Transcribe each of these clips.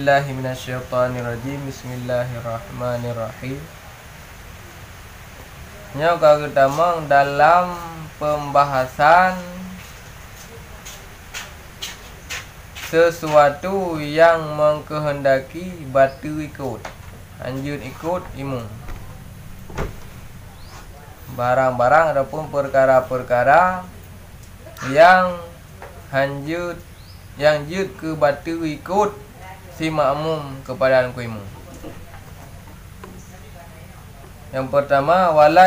billahi minasyaitonirrajim. Bismillahirrahmanirrahim. Nya kau damang dalam pembahasan sesuatu yang mengkehendaki batu ikut, anjur ikut imum. Barang-barang ataupun perkara-perkara yang hanjut yang jut ke batu ikut si makmum kepada imam. Yang pertama, wala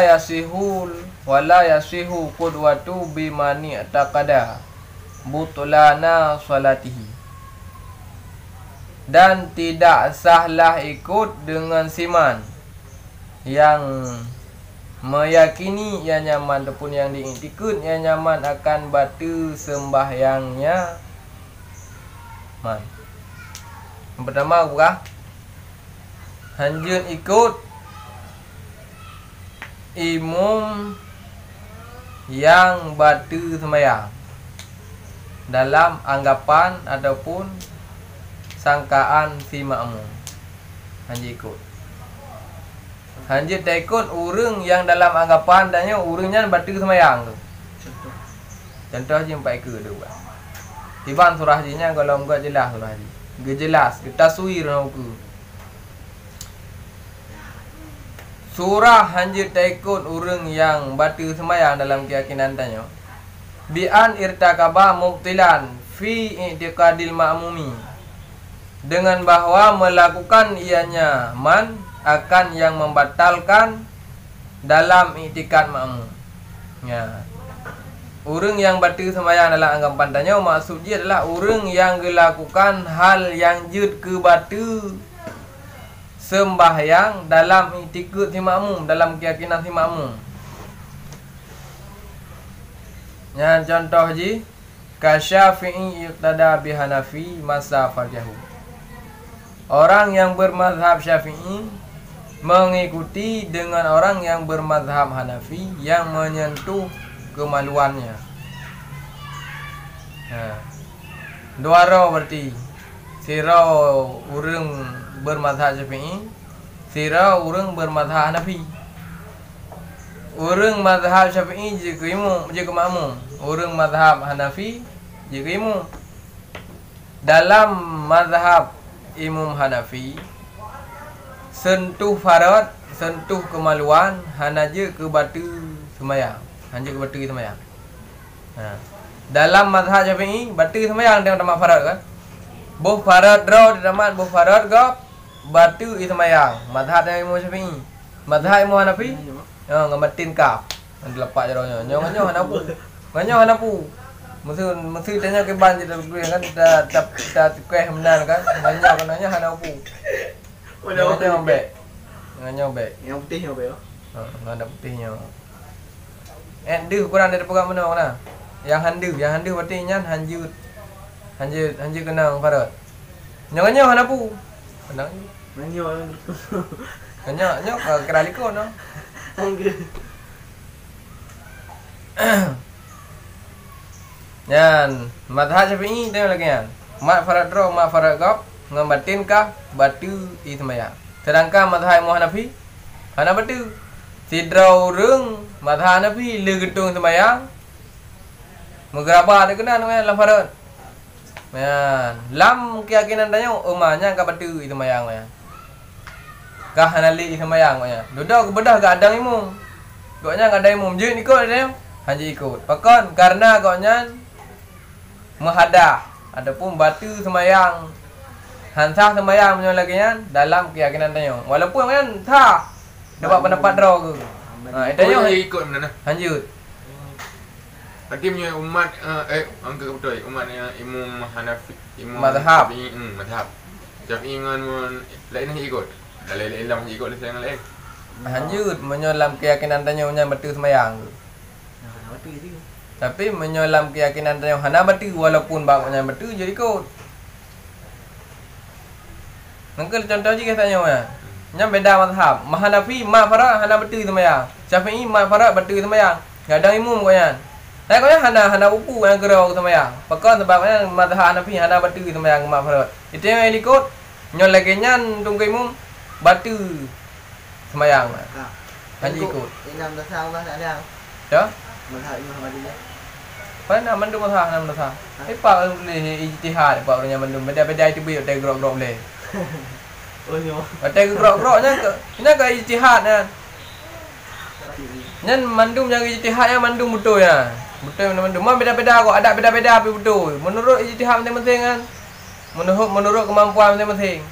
yasihu qudwatu bimani taqada butlana salatihi. Dan tidak sahlah ikut dengan siman yang meyakini yang nyaman ataupun yang diikut yang nyaman akan batu sembahyangnya. Yang pertama apa? Hanjut ikut imam yang batu sembahyang dalam anggapan ataupun sangkaan si makmum. Hanjut ikut. Hanjut tak ikut urang yang dalam anggapan dannya urangnya batu sembahyang tu. Contoh je 4 ekor dia buat. Tiban surah hajinya kalau enggak jelas surah haji. Enggak jelas, kita taswir aku. Surah hanjut tak ikut urang yang batu sembahyang dalam keyakinan tanya. Bi'an irtakaba mubtilan fi i'tiqadil ma'mumi. Dengan bahawa melakukan ianya man akan yang membatalkan dalam i'tikad makmum. Ya. Urang yang batu sembahyang dalam anggapan tanya maksud dia adalah urang yang melakukan hal yang jut ke batu sembahyang dalam i'tikad si makmum, dalam keyakinan si makmum. Yang contoh je kasyafi'i iqtada bi Hanafi masa farjahu. Orang yang bermazhab Syafi'i mengikuti dengan orang yang bermazhab Hanafi yang menyentuh kemaluannya. Dua roh berarti. Sira urang bermazhab Syafi'i, sira urang bermazhab Hanafi. Urang mazhab Syafi'i je ke imam, je ke makmum. Urang mazhab Hanafi je ke imam. Dalam mazhab Imam Hanafi, sentuh farad, sentuh kemaluan hanya je ke batu sembahyang. Hanya ke batu sembahyang. Dalam mazhab Syafi'i, batu sembahyang dengan tamat farad kan? Boh farad draw di tamat boh farad gap batu sembahyang. Mazhab Imam Syafi'i. Mazhab Imam Hanafi, ngamatin kaf. Nanti lepak jaronya. Nyo hanapu. Nyo hanapu. Mesti tanya ke ban je kan kita kuih menan kan. Nyo hanapu. Nyo bek. Nyo bek. Yang putih nyo bek. Ada putihnya. Handu kurang dari pegang mana? Yang handu berarti nyan hanjut kenang farad. Nyo hanapu. Kenang. Nyo keraliko no. Yan, mazhab Syafi'i tengok lagi kan. Mak farad draw, mak farad gap, ngambatin kah batu sembahyang. Sedangkan mazhab Imam Hanafi hana batu. Si draw urang mazhab Hanafi le getung sembahyang. Megerabah ada kena dalam farad. Yan, lam keyakinan tanya umahnya ka batu sembahyang ya. Kah hanali sembahyang ya. Dudak kebedah gak ada imam. Gaknya gak ada imam je ikut dia. Hanya ikut. Pakon karena gaknya menghadah adapun batu sembahyang hansah sembahyang punya lagi kan dalam keyakinan tanya walaupun kan tak dapat pendapat draw ke itanya ikut mana lanjut berarti punya umat angka betul umatnya Imam Hanafi Imam mazhab mazhab Syafi'i dengan lain ikut lain dalam ikut dengan lain lanjut menyolam keyakinan tanya punya batu sembahyang tu tapi menyolam keyakinan tanya hana batu walaupun bangnya batu jadi ikut. Nangkel contoh je katanya ya. Nya beda mazhab. Hanafi ma farad hana batu sembahyang. Syafi'i ma farad batu sembahyang. Gadang imam koyan. Saya koyan hana upu yang gerau sembahyang. Pakon sebabnya mazhab Hanafi hana batu sembahyang ma farad. Itu yang ikut Nyon lagi nyan tunggu imum batu semayang. Haji ikut. Enam dah tahu lah tak ada. Ya? Mazhab Imam Ahmadi. Pana mandum sah nam sah. Pak boleh ijtihad pak orangnya mandum beda-beda itu biar tak grok-grok boleh. Oh yo. Tak grok-groknya ke ijtihad kan. Nyan mandum yang ijtihad yang mandum betul ya. Betul mandum. Mah beda-beda kok, ada beda-beda tapi betul. Menurut ijtihad penting-penting kan. Menurut kemampuan masing-masing.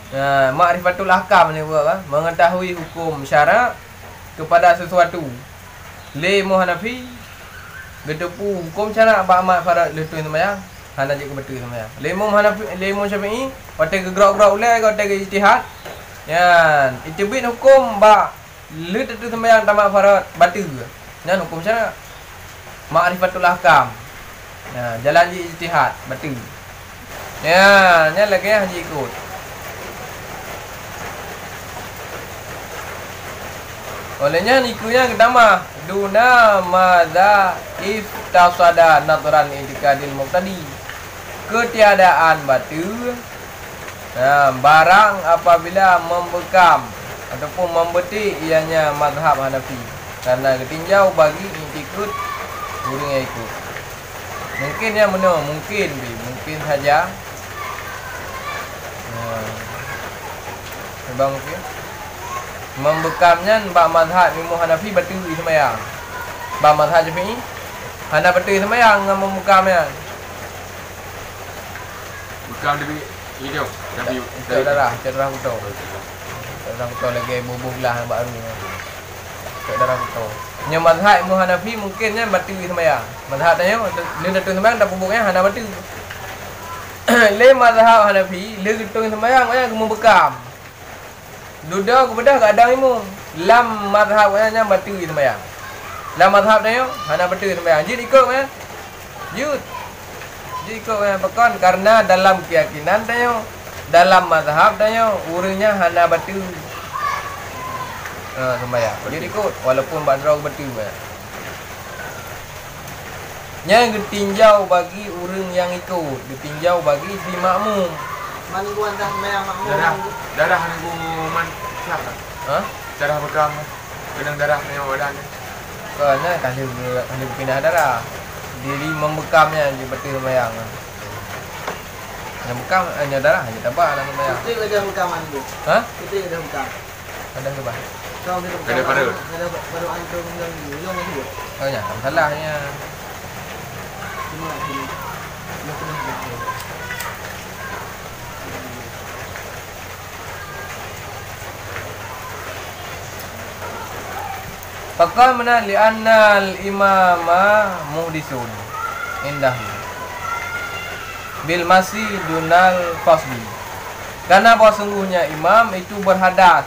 Nah, ma'rifatul ahkam ni buat kan, mengetahui hukum syarak kepada sesuatu. Le Hanafi gedepu hukum syarak ba amat farad letu sembahyang, hana je betul sembahyang. Le Hanafi, le Syafi'i, wate gerak-gerak ulai kau tege ijtihad. Yan, itibit hukum ba letu sembahyang tamat farad batil. Yan hukum syarak. Ma'rifatul ahkam. Nah, jalan je ijtihad batil. Ya, ni lagi haji ikut. Olehnya ikunya kedama duna madza iftasada nadran itikadil muqtadi. Ketiadaan batu. Nah, barang apabila membekam ataupun membetik ianya mazhab Hanafi karena ketinjau bagi ikut orang yang ikut. Mungkin yang mana? Mungkin saja. Sebab mungkin membekamnya bab mazhab Imam Hanafi betul sembahyang. Bab mazhab Syafi'i hana betul sembahyang dengan membekamnya. Bekam dia hidup tapi darah betul. Darah betul lagi bubuh lah baru. Darah betul. Nya mazhab Imam Hanafi mungkinnya betul sembahyang. Mazhab tanya dia betul sembahyang dah bubuknya hana betul. Le mazhab Hanafi le betul sembahyang yang membekam. Duda kepada keadaan imam. Lam mazhab nya betul sembahyang. Lam mazhab tanya hana betul sembahyang. Jadi ikut kan? Jadi ikut kan pekan karena dalam keyakinan tanya dalam mazhab tanya urangnya hana betul. Sembahyang. Jadi ikut walaupun badrau betul kan. Yang ditinjau bagi orang yang ikut, ditinjau bagi si makmum. Mana gua dah sembahyang makmum. Darah nunggu man siapa? Ha? Darah bekam. Kedang darah ni badan ni. Kerana kalau pindah darah, diri membekamnya dia betul sembahyang. Yang bekam hanya darah hanya tabak dalam sembahyang. Kita ada bekaman tu. Ha? Kita ada bekam. Ada ke bah? Kau ada bekam. Ada pada. Ada baru antum yang dulu ni. Oh ya, salahnya. Cuma sini. Dia kena betul. Pakal mana li'annal imama muhdisun indah bil masih dunal fasbi. Karena bahawa sungguhnya imam itu berhadas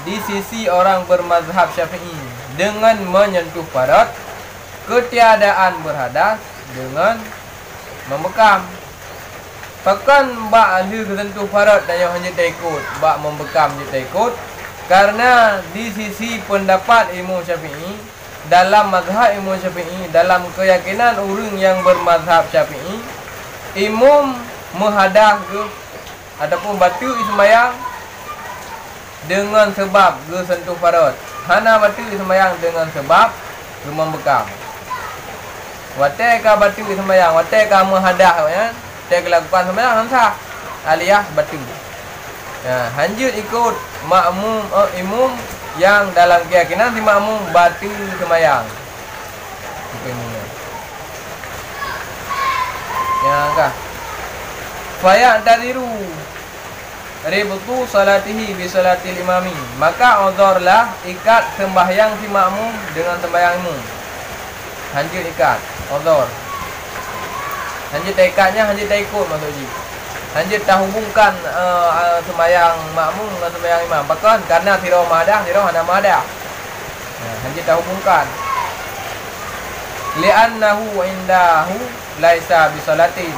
di sisi orang bermazhab Syafi'i dengan menyentuh farad, ketiadaan berhadas dengan membekam. Pakan ba ahli tertentu farad dan yang hanya ikut, ba membekam je ikut. Karena di sisi pendapat Imam Syafi'i, dalam mazhab Imam Syafi'i, dalam keyakinan orang yang bermazhab Syafi'i, imam menghadap ke ataupun batu sembahyang dengan sebab ke sentuh farad. Hana batu sembahyang dengan sebab ke membekam. Watai ka batu sembahyang, watai ka menghadap ya. Tak lakukan sembahyang sah alias batu. Ya, hanjut ikut makmum imam yang dalam keyakinan si makmum batil sembahyang. Itu imamnya. Ya kah? Faya tadiru ribtu salatihi bi salatil imami. Maka uzurlah ikat sembahyang si makmum dengan sembahyang imam. Hanjut ikat, uzur. Hanjut ikatnya hanjut ikut maksudnya. Hanya tak hubungkan sembahyang makmum dengan sembahyang imam. Bahkan karena tirau mahadah, tirau hana mahadah. Hanya tak hubungkan. Li'annahu indahu laisa bisalatin.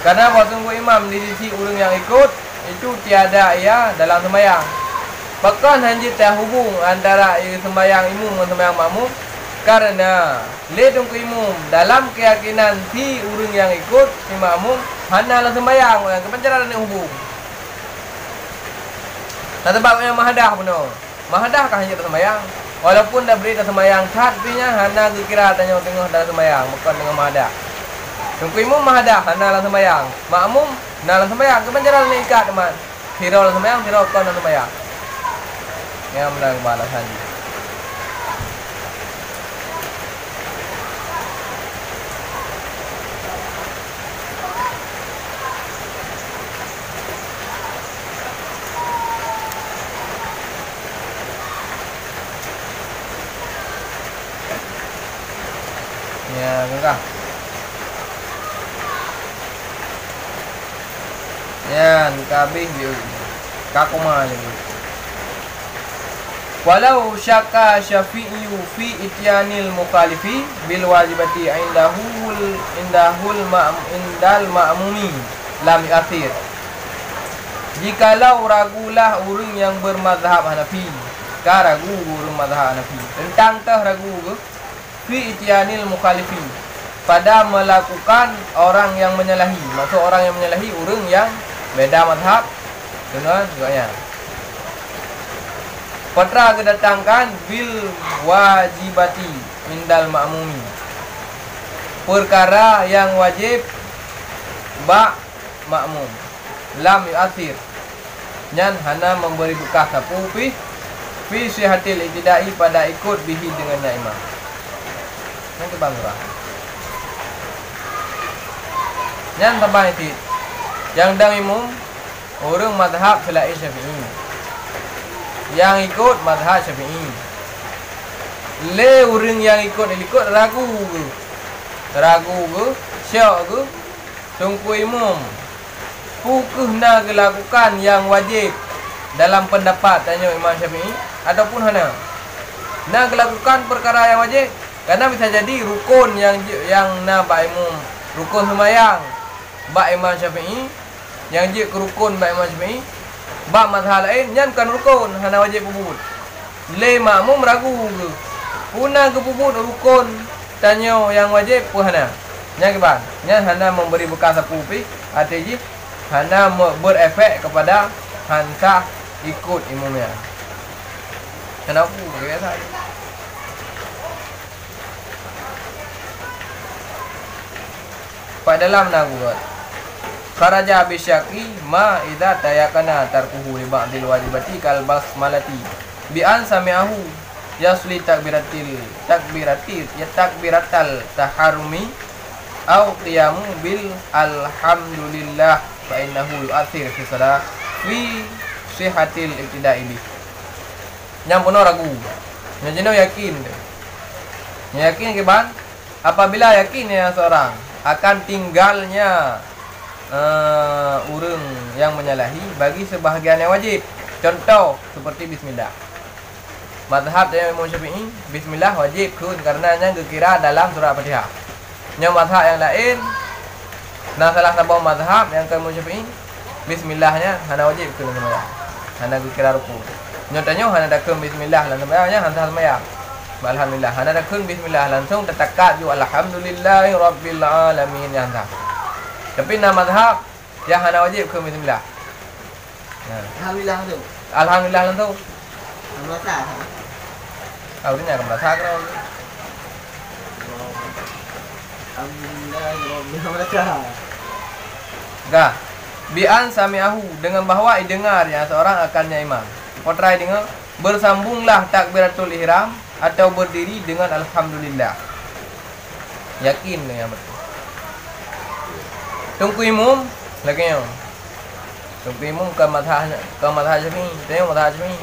Karena bahawa sungguh imam di sisi orang yang ikut, itu tiada ia dalam sembahyang. Bahkan hanya tak hubung antara sembahyang imam dengan sembahyang makmum. Karena le tunggu imam dalam keyakinan si orang yang ikut si makmum hana lah sembahyang orang kepancaran ni hubung. Nah sebab yang mahadah pun no. Mahadah kah hanya sembahyang. Walaupun dah beri dah sembahyang tapi nya hana kira tanya tengah dah sembahyang bukan dengan mahadah. Tungku imam mahadah hana lah sembahyang. Makmum nah lah sembahyang kepancaran ni ikat teman. Firau lah sembahyang, firau kon lah sembahyang. Yang menang balasan. Ya, enggak. Yan, kabih view. Kakuma ni. Walau syaka syafi'i fi ityanil mukhalifi bil wajibati indal ma'mumi lam yathir. Jikalau ragulah orang yang bermazhab Hanafi, ragu orang mazhab Hanafi tentang tah ragu ke fi ityanil mukhalifi pada melakukan orang yang menyalahi. Maksud orang yang menyalahi orang yang beda mazhab dengan juga. Patra kedatangkan bil wajibati indal ma'mumi, perkara yang wajib ba makmum lam yu'athir nyan hana memberi bekas sapu fi sihatil iktidai pada ikut bihi dengannya imam. Nanti bangsa nyan tambah itu yang dang imam orang mazhab selain Syafi'i, yang ikut mazhab Syafi'i. Le orang yang ikut ragu ke syak ke tungku imam pukul nak lakukan yang wajib dalam pendapat tanya Imam Syafi'i ataupun hana nak lakukan perkara yang wajib, karena bisa jadi rukun yang nak ba imam rukun sembahyang ba Imam Syafi'i, yang je ke rukun ba Imam Syafi'i ba mazhab lain yang bukan rukun hana wajib puput. Le makmum ragu ke puna ke puput rukun tanya yang wajib pun hana nya ke ban nya hana memberi bekas sapupi artinya hana berefek kepada hansa ikut imamnya. Kenapa biasa pada dalam nak buat kharaja bisyaki ma idza tayakana tarkuhu li ba'dil wajibati kal basmalati bi an sami'ahu yasli takbiratal taharumi au qiyamu bil alhamdulillah fa innahu yu'athir fi salat fi sihatil ibtida'i bi. Yang penuh ragu yang jenuh yakin ke ban apabila yakin ya seorang akan tinggalnya orang yang menyalahi bagi sebahagian yang wajib. Contoh seperti bismillah. Mazhab dari Imam Syafi'i bismillah wajib kun karenanya dikira dalam surah Fatihah. Yang mazhab yang lain nah salah satu mazhab yang ke Imam Syafi'i bismillahnya hana wajib kun sembahyang. Hana dikira rukun. Nyatanya hana dak kun bismillah lan sembahyangnya hana sembahyang. Alhamdulillah hana dak kun bismillah langsung tertakat ju alhamdulillahi rabbil alamin yang dah. Tapi nama mazhab yang hana wajib ke bismillah. Alhamdulillah tu. Alhamdulillah tu. Alhamdulillah. Awalnya kan bahasa kau. Alhamdulillah. Gah. Bi'an sami'ahu dengan bahawa dengar ya seorang akannya imam. Kau try dengar bersambunglah takbiratul ihram atau berdiri dengan alhamdulillah. Yakin dengan betul. Tungku imam lagi yang tungku imam ke mazhab Syafi'i, tengok mazhab Syafi'i.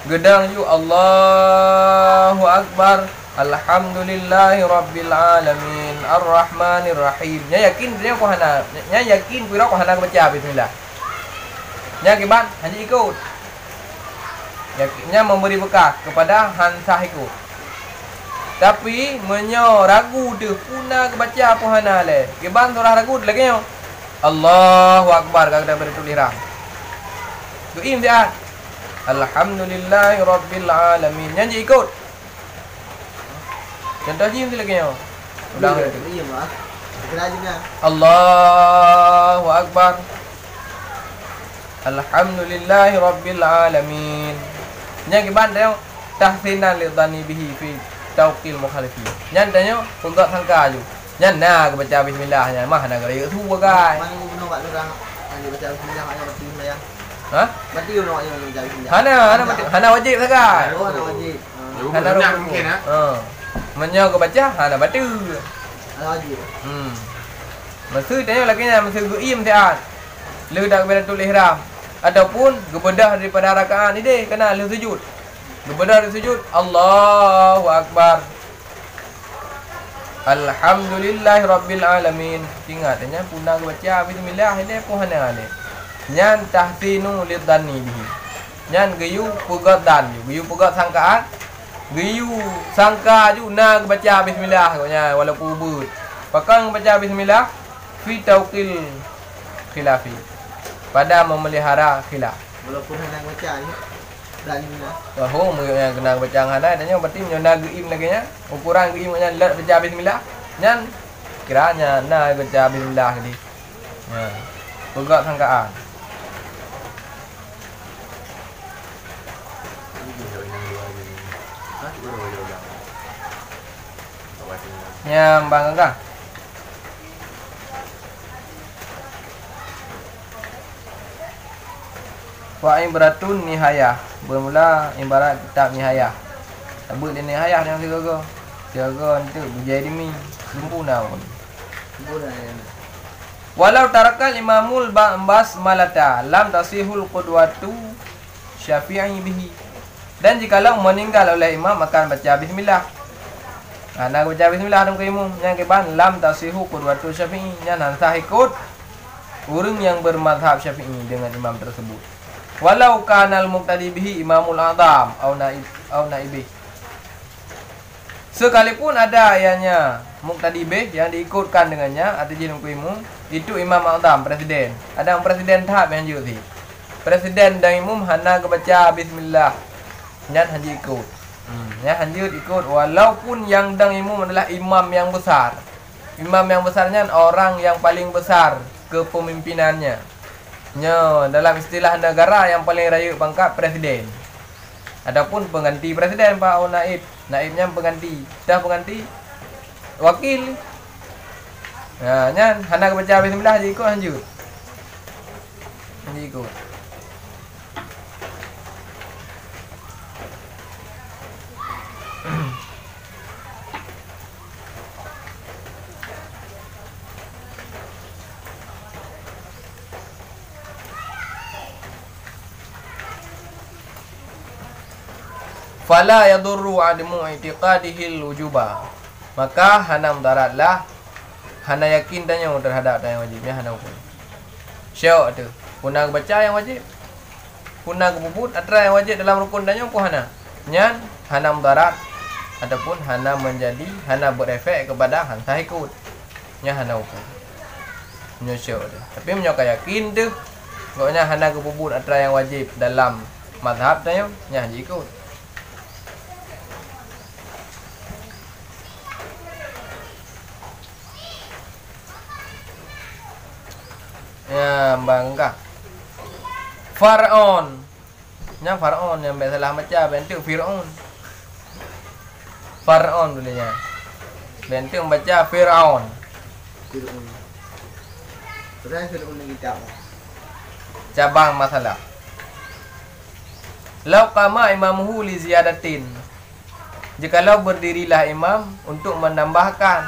Gedang ju Allahu Akbar, alhamdulillahi rabbil alamin, arrahmanir rahim. Nya yakin dia ko hana, nya yakin pira ko hana baca bismillah. Nya kiban hanya ikut. Yakinnya memberi bekas kepada hansah ikut. Tapi menyo ragu dia puna ke baca apa hana le. Kiban surah ragu lagi yo. Allahu Akbar kada bertulis ihram. Tu im dia. Alhamdulillahi rabbil alamin. Nyanyi ikut. Contoh jim lagi yo. Ulang lagi. Iya, Mak. Kerajanya. Allahu Akbar. Alhamdulillahi Rabbil Alamin. Yang kiban tanya tahsinan li dhani bihi fi tawqil mukhalifi. Yang tanya pegak sangka ju. Yang nak baca bismillah nya mah nak raya tu bagai. Mana guna buat orang yang baca bismillah hanya berarti sembahyang. Ha? Berarti guna yang baca bismillah. Hana wajib sagai. Oh, ada wajib. Ya, bukan mungkin ha. Menyo ke baca hana batu. Ada wajib. Masa tanya lagi nya masa guim tiat. Lu dak beratul ihram ataupun gebedah daripada rakaat ni deh kena lu sujud. Gebedah dari sujud Allahu Akbar. Alhamdulillahi Rabbil Alamin. Ingat tanya punang baca bismillah ini pun hana ale. Nyan tahsinu lidhanni bihi. Nyan geyu pegat dan geyu pegat sangkaan. Geyu sangka ju nak baca bismillah katanya walaupun ubud. Pakang baca bismillah fi tawqil khilafi. Pada memelihara khilaf. Walaupun hendak baca ni dan ni lah. Oh, yang kena baca hana tanya berarti nyona geim lagi nya. Ukuran geim nya lat baca bismillah. Nyan kiranya nak baca bismillah tadi. Ha. Pegat sangkaan. Nya bang kan? Wa ibaratun nihayah. Bermula ibarat kitab nihayah. Sebut dia nihayah yang tiga-tiga. Tiga nanti berjaya demi sempurna pun. Boleh ya. Walau tarakal imamul basmalata lam tasihul qudwatu syafi'i bihi. Dan jikalau meninggal oleh imam akan baca bismillah. Nak baca bismillah dalam imam yang keban lam tasihu qudwatu syafi'i. Yang sah ikut orang yang bermazhab syafi'i dengan imam tersebut. Walau kanal muqtadi bihi imamul azam au naibih. Sekalipun ada ayahnya muqtadi bih yang diikutkan dengannya atau dalam imam itu imam azam presiden. Ada presiden tahap yang juga presiden dan imam hana baca bismillah. Nyan hanya ikut. Yang hanya ikut walaupun yang dang imam adalah imam yang besar. Imam yang besarnya orang yang paling besar kepemimpinannya. Nya dalam istilah negara yang paling raya pangkat presiden. Adapun pengganti presiden Pak au naib. Naibnya pengganti. Dah pengganti wakil. Nah, nyan hana baca bismillah je ikut lanjut. Hanya ikut. Fala yadurru admu i'tiqadihil wujuba. Maka hana mudaratlah hana yakin tanya terhadap yang wajibnya hana hukum. Syau tu. Punang baca yang wajib. Punang kubut atra yang wajib dalam rukun tanya pun hana. Nyan hana mudarat ataupun hana menjadi hana berefek kepada hanta ikut. Nya hana hukum. Nya syau tu. Tapi menyoka yakin tu. Pokoknya hana kubut atra yang wajib dalam mazhab tanya nya ikut. Ya, bangga. Faraon. Nya Faraon yang salah baca bentuk Firaun. Faraon dulunya. Bentuk baca Firaun. Fir'aun. Terus Fir'aun ni kitab. Cabang masalah. Lau qama imamuhu li ziyadatin. Jikalau berdirilah imam untuk menambahkan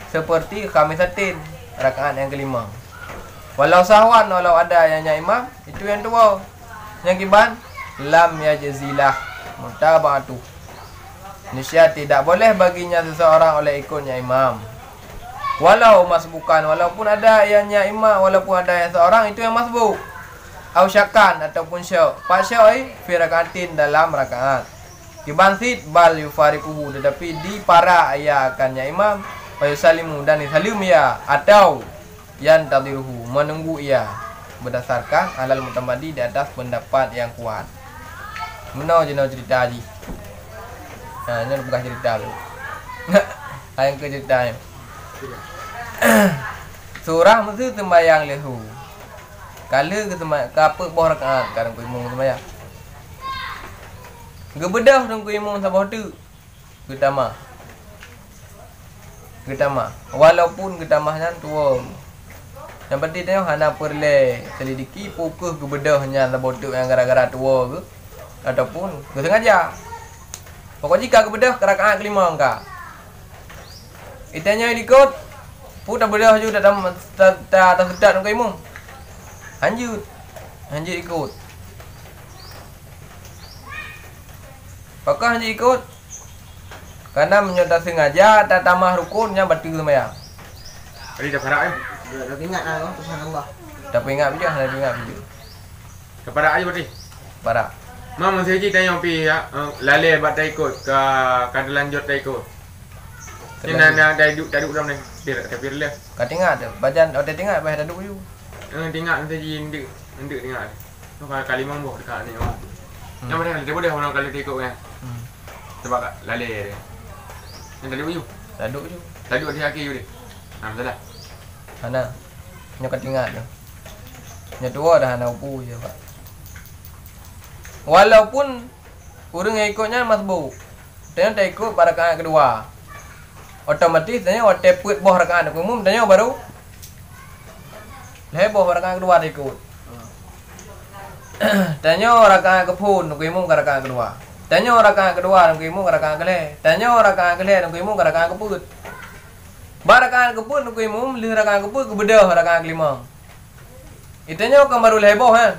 seperti khamisatin rakaat yang kelima. Walau sahwan walau ada yang imam itu yang dua. Yang kiban lam yajzilah mutaba'atu. Nisya tidak boleh baginya seseorang oleh ikutnya imam. Walau masbukan walaupun ada ianya imam walaupun ada yang seorang itu yang masbuk. Au syakan ataupun syak. Pak syak fi rakaatin dalam rakaat. Kiban sid bal yufariquhu tetapi di para ia akannya imam wa yusallimu dan salim ya atau yang tadiruhu menunggu ia berdasarkan alal mutamadi di atas pendapat yang kuat. Mana je nak cerita haji. Ini bukan cerita tu. Yang ke ceritanya. Surah mesti sembahyang lehu. Kala ke sembahyang apa boh rakaat kadang ku imam sembahyang. Gebedah dong ku imam sabah tu. Getama. Walaupun getamahnya tua. Yang penting tengok hana perle selidiki fokus gebedahnya sabah tu yang gara-gara tua ke ataupun ke sengaja. Pokok jika gebedah ke rakaat kelima engkau. Itanya ikut putar bedah juga tak sedap dong ku imam. Hanjut ikut. Apakah hanjut ikut? Karena menyerta sengaja tak tamah rukunnya batal sembahyang. Tadi dah parak ya. Dah ingat lah subhanallah. Tak ingat je, dah ingat je. Dah parak aja berarti. Parak. Mam mesti haji tanya pi ya. Lale bat tak ikut ke kada lanjut tak ikut. Ni nak dah duduk dalam ni. Dia tak pilih lah. Kau tengok tu, badan ada tengok bah dah duduk je. Tengok nanti haji ndek tengok. Tu kali mambo dekat ni. Yang mana dia boleh orang kalau tak ikut kan. Sebab lale dia. Yang tadi buju. Dah duduk je. Tadi di kaki je dia. Betul lah. Hana. Nyo kau tengok tu. Nyo tua dah hana upu je pak. Walaupun orang yang ikutnya masbuk. Tengok tak ikut pada rakaat kedua. Otomatis tanya waktu put boh rakaat umum tanya baru leboh rakaat kedua tak ikut. Tanya rakaat kepun ku imum ke rakaat kedua. Tanya rakaat kedua ku imum ke rakaat kelih. Tanya rakaat kelih ku imum ke rakaat keput. Rakaat keput ku imum li rakaat keput ku bedah rakaat kelima. Itanya kan baru leboh kan.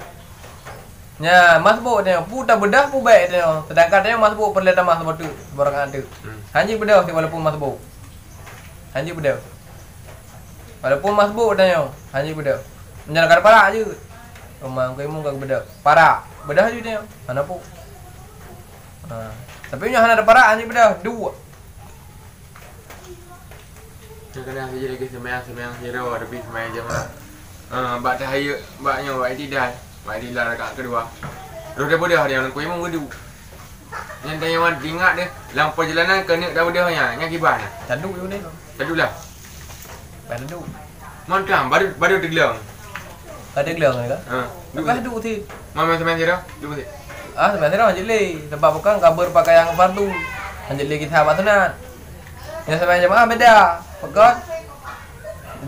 Nya masbuk tanya putar bedah pu baik tanya. Sedangkan tanya masbuk perlu tambah sebab tu rakaat tu. Hanji bedah walaupun masbuk. Hanji bedah. Walaupun masbuk tanya, hanji bedah. Menjalankan parak je. Rumah ku imam kau bedah. Parak. Bedah je tanya. Mana pun. Tapi nya hana ada parak hanji bedah dua. Kadang-kadang saja lagi sembahyang hero lebih sembahyang jemaah. Bak tahiyat, baknya bak tidak. Bak tidak rakaat kedua. Terus dia bedah dia ku imam gedu. Yang tanya wan ingat dia dalam perjalanan kena dah bedahnya, yang kibar ni. Taduk je ni. Tadulah. Taduk. Mantap, baru tergelang. Ada gelang ke? Lepas duduk tu. Mama sembahyang hero, duduk sini. Sebenarnya hanji le. Sebab bukan kabar pakaian fardu. Hanji le kita buat sunat. Yang sebenarnya jemaah beda. Pekat.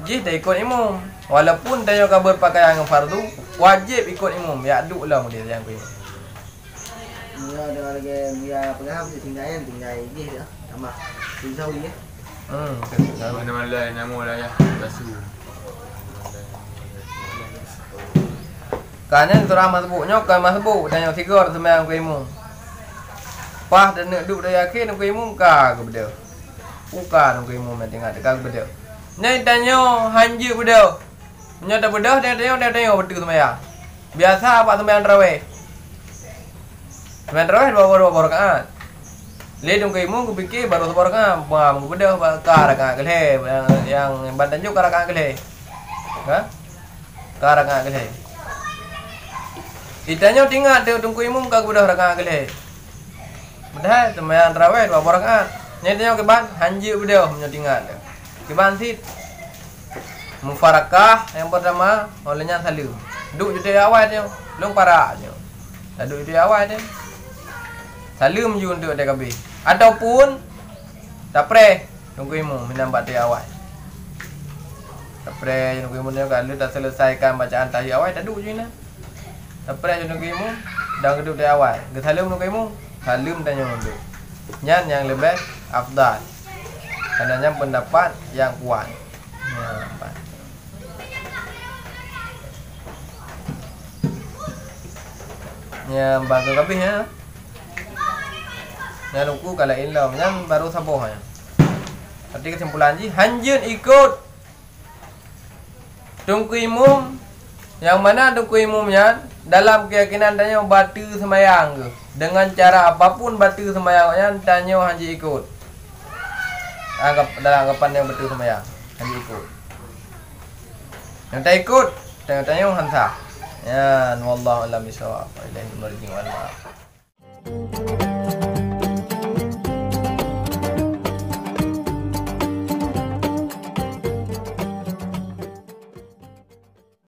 Jih tak ikut imam. Walaupun tanya kabar pakaian fardu, wajib ikut imam. Ya duduk lah dia yang ku. Dia ada lagi dia pegang tinggal je dah. Tambah. Pisau je. Mana-mana nama lah ya. Basu. Kanya surah masbuknya kan masbuk tanya tiga sembahyang ku imam. Pah dan nak duduk dari akhir ku imam ka ke beda. Bukan ku imam tengok dekat beda. Ni tanya hanji beda. Nya dah beda dia tanya betul sembahyang. Biasa apa sembahyang tarawih. Sembahyang tarawih dua rakaat. Ledung ke imam ku fikir baru satu rakaat. Bang ku beda ka rakaat kelih yang badan juga rakaat kelih. Ha? Ka rakaat kelih. Ditanya tinggal dia tunggu imam kau bedah rakaat kelih. Bedah sembahyang tarawih dua rakaat. Nya tanya ke ban hanji bedah punya tinggal dia. Ke ban sit. Mufarakah yang pertama olehnya salim. Duduk je awal dia. Long parak je. Duduk je awal dia. Salim je untuk dia kabeh. Ataupun tak pre tunggu imam menambat dia awal. Tak pre tunggu imam dia kalau dah selesaikan bacaan tahiyat awal tak duduk je ni. Apa yang tunggu imam dah duduk di awal. Salim tunggu imam, salim tanya duduk. Nyan yang lebih afdal. Karena pendapat yang kuat. Nya bangga kabeh ya. Nya luku kalau ilam nyan baru saboh ya. Berarti kesimpulan ji hanjun ikut tunggu imam yang mana tunggu imamnya dalam keyakinan tanya batal sembahyang ke dengan cara apapun batal sembahyangnya tanya hanji ikut. Anggap dalam anggapan yang betul sembahyang hanji ikut. Yang tak ikut tanya hansa. Ya wallahu alam bisawab. Ilaihi marji'un wal ma'ab.